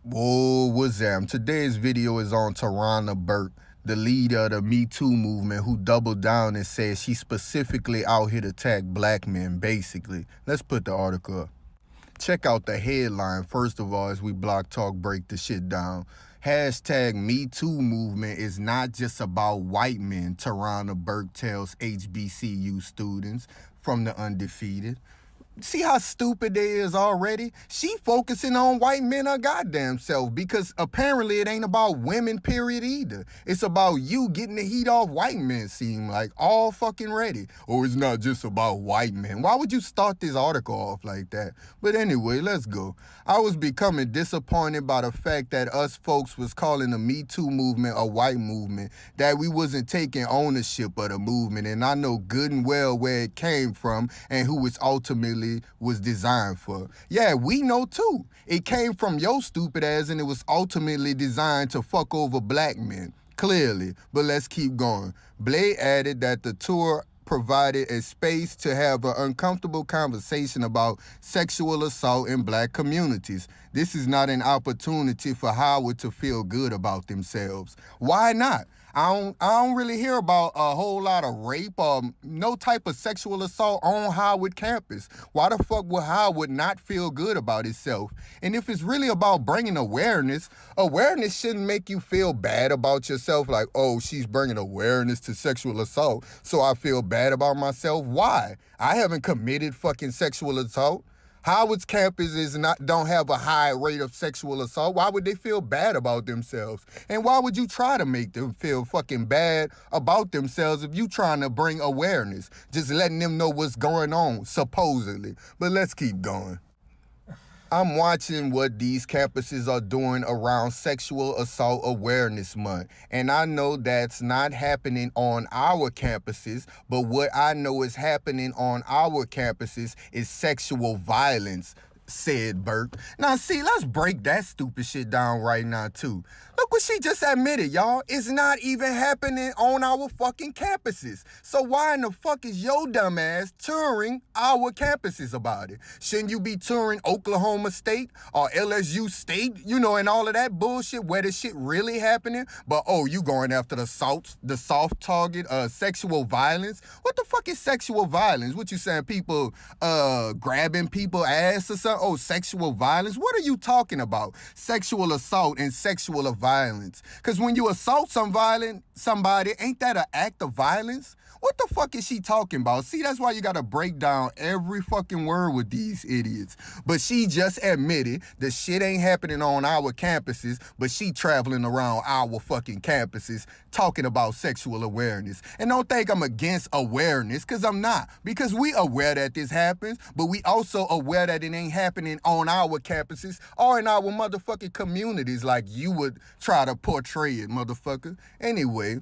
Whoa, what's that? Today's video is on Tarana Burk, the leader of the Me Too movement, who doubled down and said she specifically out here to attack black men, basically. Let's put the article up. Check out the headline, first of all, as we block talk break the shit down. Hashtag Me Too movement is not just about white men, Tarana Burk tells HBCU students from the Undefeated. See how stupid they is already? She focusing on white men her goddamn self because apparently it ain't about women, period, either. It's about you getting the heat off white men, seem like, all fucking ready. Or it's not just about white men. Why would you start this article off like that? But anyway, let's go. I was becoming disappointed by the fact that us folks was calling the Me Too movement a white movement, that we wasn't taking ownership of the movement, and I know good and well where it came from and who it's ultimately was designed for. Yeah, we know too. It came from your stupid ass and it was ultimately designed to fuck over black men. Clearly, but let's keep going. Blade added that the tour provided a space to have an uncomfortable conversation about sexual assault in black communities. This is not an opportunity for Howard to feel good about themselves. Why not? I don't really hear about a whole lot of rape or no type of sexual assault on Howard campus. Why the fuck would Howard not feel good about itself? And if it's really about bringing awareness shouldn't make you feel bad about yourself, like, oh, she's bringing awareness to sexual assault, so I feel bad about myself. Why? I haven't committed fucking sexual assault. Howard's campus don't have a high rate of sexual assault. Why would they feel bad about themselves? And why would you try to make them feel fucking bad about themselves if you trying to bring awareness? Just letting them know what's going on, supposedly. But let's keep going. I'm watching what these campuses are doing around Sexual Assault Awareness Month, and I know that's not happening on our campuses, but what I know is happening on our campuses is sexual violence, said Burk. Now see, let's break that stupid shit down right now too. Look what she just admitted, y'all. It's not even happening on our fucking campuses. So why in the fuck is your dumb ass touring our campuses about it? Shouldn't you be touring Oklahoma State or LSU State, and all of that bullshit where the shit really happening? But oh, you going after the soft target, sexual violence? What the fuck is sexual violence? What you saying, people grabbing people ass or something? Oh, sexual violence? What are you talking about? Sexual assault and sexual violence. Because when you assault somebody, ain't that an act of violence? What the fuck is she talking about? See, that's why you gotta break down every fucking word with these idiots. But she just admitted the shit ain't happening on our campuses, but she traveling around our fucking campuses talking about sexual awareness. And don't think I'm against awareness, because I'm not. Because we aware that this happens, but we also aware that it ain't happening on our campuses or in our motherfucking communities like you would try to portray it, motherfucker. Anyway,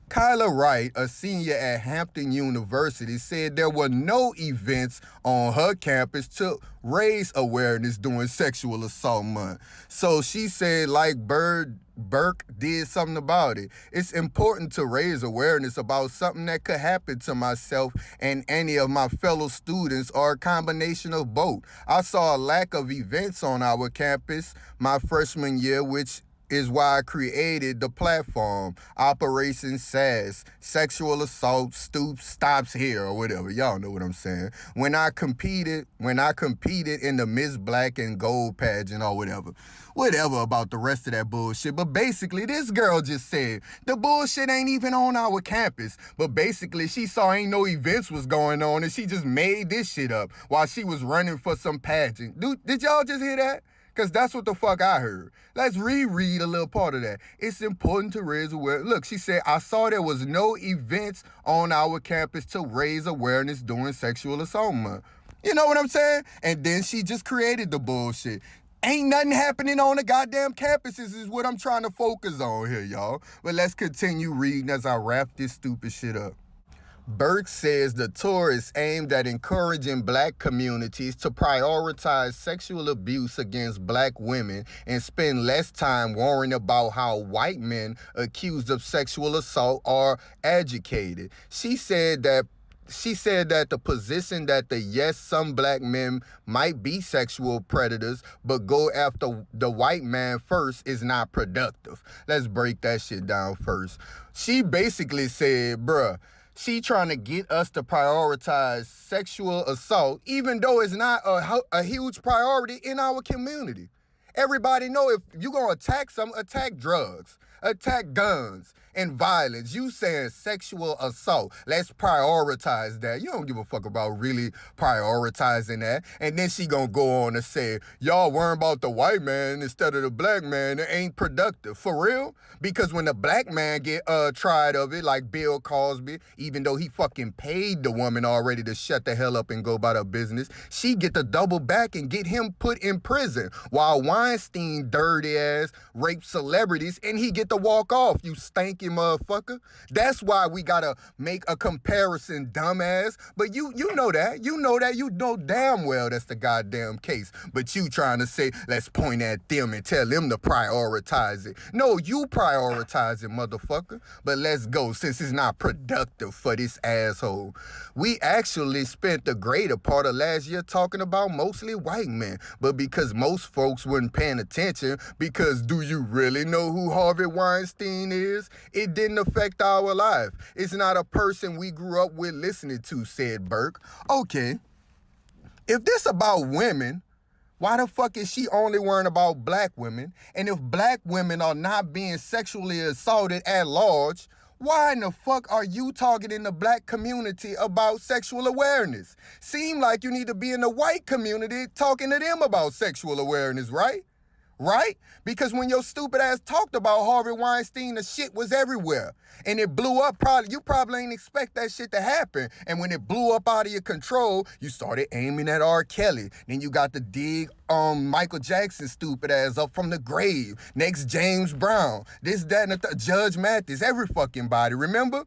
Kyla Wright, a senior at Hampton University, said there were no events on her campus to raise awareness during Sexual Assault Month. So she said, like Burk did something about it. It's important to raise awareness about something that could happen to myself and any of my fellow students, or a combination of both. I saw a lack of events on our campus my freshman year, which is why I created the platform, Operation SAS, Sexual Assault Stops Here, or whatever. Y'all know what I'm saying. When I competed in the Miss Black and Gold pageant or whatever about the rest of that bullshit. But basically, this girl just said the bullshit ain't even on our campus. But basically, she saw ain't no events was going on, and she just made this shit up while she was running for some pageant. Did y'all just hear that? Because that's what the fuck I heard. Let's reread a little part of that. It's important to raise awareness. Look, she said, I saw there was no events on our campus to raise awareness during Sexual Assault Month. You know what I'm saying? And then she just created the bullshit. Ain't nothing happening on the goddamn campuses is what I'm trying to focus on here, y'all. But let's continue reading as I wrap this stupid shit up. Burk says the tour is aimed at encouraging black communities to prioritize sexual abuse against black women and spend less time worrying about how white men accused of sexual assault are educated. She said that she said that the position that yes, some black men might be sexual predators, but go after the white man first is not productive. Let's break that shit down first. She basically said, bruh, she trying to get us to prioritize sexual assault, even though it's not a huge priority in our community. Everybody know if you gonna attack something, attack drugs, attack guns and violence. You saying sexual assault. Let's prioritize that. You don't give a fuck about really prioritizing that. And then she gonna go on to say, y'all worrying about the white man instead of the black man. It ain't productive. For real? Because when the black man get tried of it, like Bill Cosby, even though he fucking paid the woman already to shut the hell up and go about her business, she get to double back and get him put in prison. While Weinstein, dirty ass, raped celebrities and he get to walk off, you stanky motherfucker. That's why we gotta make a comparison, dumbass. But you know that. You know damn well that's the goddamn case. But you trying to say, let's point at them and tell them to prioritize it. No, you prioritize it, motherfucker. But let's go, since it's not productive for this asshole. We actually spent the greater part of last year talking about mostly white men. But because most folks weren't paying attention, because do you really know who Harvey Weinstein is? It didn't affect our life. It's not a person we grew up with listening to, said Burk. Okay, if this about women, why the fuck is she only worrying about black women? And if black women are not being sexually assaulted at large, why in the fuck are you targeting the black community about sexual awareness? Seem like you need to be in the white community talking to them about sexual awareness, right? Right? Because when your stupid ass talked about Harvey Weinstein, the shit was everywhere. And it blew up, you probably ain't expect that shit to happen. And when it blew up out of your control, you started aiming at R. Kelly. Then you got to dig Michael Jackson stupid ass up from the grave. Next, James Brown. This, that, and Judge Mathis, every fucking body, remember?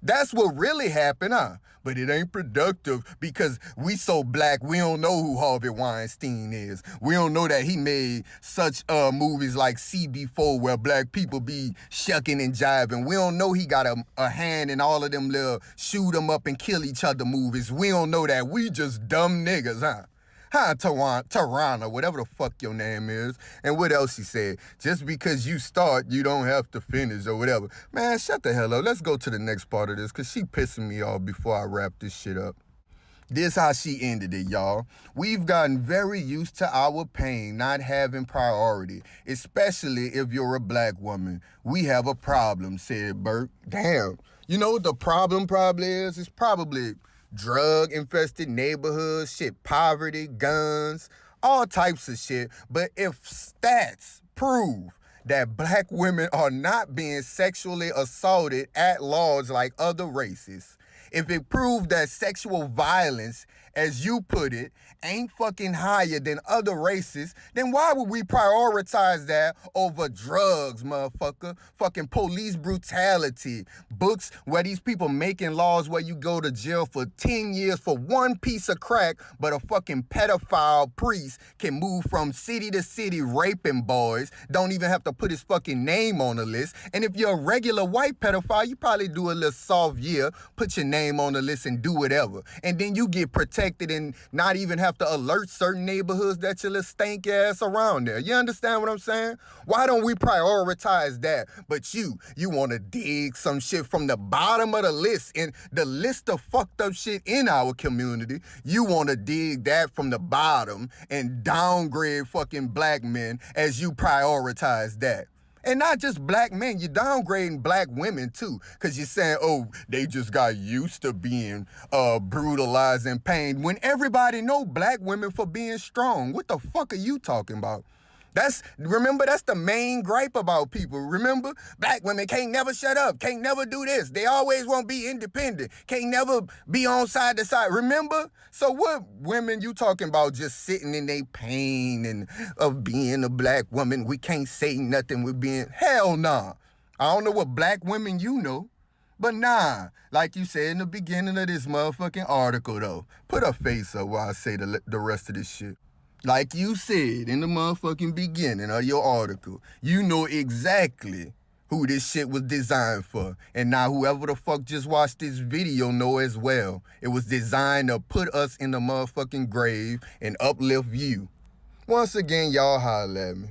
That's what really happened, huh? But it ain't productive because we so black, we don't know who Harvey Weinstein is. We don't know that he made such movies like CB4 where black people be shucking and jiving. We don't know he got a hand in all of them little shoot 'em up and kill each other movies. We don't know that. We just dumb niggas, huh? Hi, Tarana, whatever the fuck your name is. And what else she said? Just because you start, you don't have to finish or whatever. Man, shut the hell up. Let's go to the next part of this because she pissing me off before I wrap this shit up. This how she ended it, y'all. We've gotten very used to our pain not having priority, especially if you're a black woman. We have a problem, said Burk. Damn. You know what the problem probably is? It's probably drug-infested neighborhoods, shit, poverty, guns, all types of shit. But if stats prove that black women are not being sexually assaulted at large like other races, if it proves that sexual violence, as you put it, ain't fucking higher than other races, then why would we prioritize that over drugs, motherfucker? Fucking police brutality, books where these people making laws where you go to jail for 10 years for one piece of crack, but a fucking pedophile priest can move from city to city raping boys, don't even have to put his fucking name on the list. And if you're a regular white pedophile, you probably do a little soft year, put your name on the list and do whatever. And then you get protected and not even have to alert certain neighborhoods that your little stank ass around there. You understand what I'm saying? Why don't we prioritize that? But you want to dig some shit from the bottom of the list, and the list of fucked up shit in our community, you want to dig that from the bottom and downgrade fucking black men as you prioritize that. And not just black men, you're downgrading black women too. Because you're saying, oh, they just got used to being brutalized and pained. When everybody know black women for being strong. What the fuck are you talking about? Remember, that's the main gripe about people. Remember, black women can't never shut up, can't never do this. They always want to be independent, can't never be on side to side. Remember? So what women you talking about just sitting in their pain and of being a black woman? We can't say nothing with being, hell nah. I don't know what black women you know. But nah, like you said in the beginning of this motherfucking article though, put a face up while I say the rest of this shit. Like you said in the motherfucking beginning of your article, you know exactly who this shit was designed for. And now whoever the fuck just watched this video know as well. It was designed to put us in the motherfucking grave and uplift you. Once again, y'all holler at me.